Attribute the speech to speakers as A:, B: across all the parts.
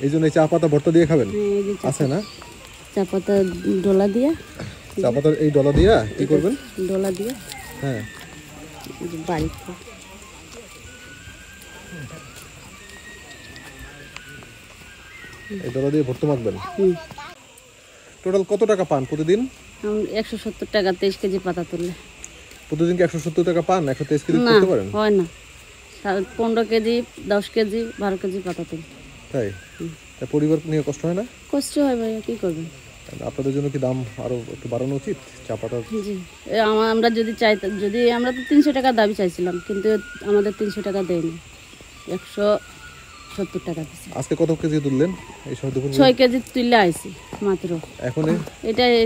A: এই জন্য চা পাতা ভর্তা দিয়ে খাবেন আছে না?
B: চা পাতা ডলা দিয়ে,
A: চা পাতার এই ডলা দিয়ে কি করবেন?
B: ডলা দিয়ে
A: হ্যাঁ
B: বাড়িতে
A: এই ডলা দিয়ে ভর্তা মাখবেন। টোটাল কত টাকা পান প্রতিদিন?
B: 170 টাকা 23 কেজি পাতা তুললে।
A: প্রতিদিন কি 170 টাকা পান? 123 কেজি করতে পারেন?
B: হয় না, 15 কেজি 10 কেজি 12 কেজি পাতা তুলি।
A: তাই পরিবার নিয়ে কষ্ট হয় না?
B: কষ্ট হয় ভাইয়া, কি করবেন?
A: আপনাদের জন্য কি দাম আরো একটু বাড়ানো উচিত চা পাতার?
B: জি, আমরা যদি চাইতাম, যদি আমরা তো 300 টাকা দাবি চাইছিলাম, কিন্তু আমাদের 300 টাকা দেয়নি, 170 টাকা দিচ্ছে।
A: আজকে কত কেজি তুললেন? এই সময় দুপুর
B: 6 কেজি তুললে আইছি মাত্র।
A: এখন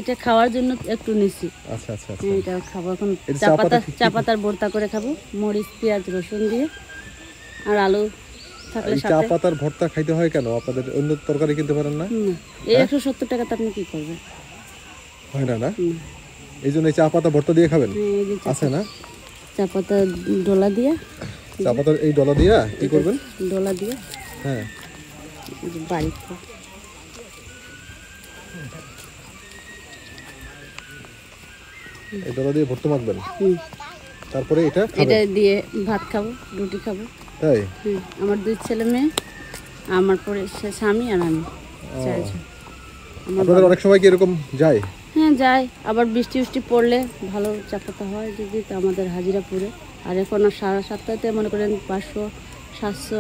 B: এটা খাওয়ার জন্য একটু নিছি।
A: আচ্ছা আচ্ছা আচ্ছা,
B: এটা খাবো এখন।
A: চা
B: পাতার ভর্তা করে খাবো, মরিচ পেঁয়াজ রসুন দিয়ে, আর আলু থাকলে সাথে।
A: চা পাতার ভর্তা খাইতে হয় কেন? আপনাদের অন্য তরকারি কিনতে পারেন না?
B: এই 170 টাকাতে আপনি কি করবেন?
A: হয় না না, এই জন্য চা পাতা ভর্তা দিয়ে খাবেন আছে না?
B: চা পাতা ডলা দিয়ে,
A: চা পাতার এই ডলা দিয়ে কি করবেন?
B: ডলা দিয়ে
A: হ্যাঁ
B: বাড়িতে
A: এই ডলা দিয়ে ভর্তা মাখবেন। তারপরে এটা
B: দিয়ে ভাত খাবো, রুটি খাবো।
A: তাই
B: আমার 2 ছেলে মেয়ে, আমার পরে স্বামী আর আমি, 4 জন।
A: আপনাদের অনেক সময় কি এরকম যায়?
B: হ্যাঁ যায়, আবার বৃষ্টি পড়লে ভালো চা পাতা হয় যদি, তো আমাদের হাজিরা পুরে। আর এখন আর 7.5 মনে করেন 500 700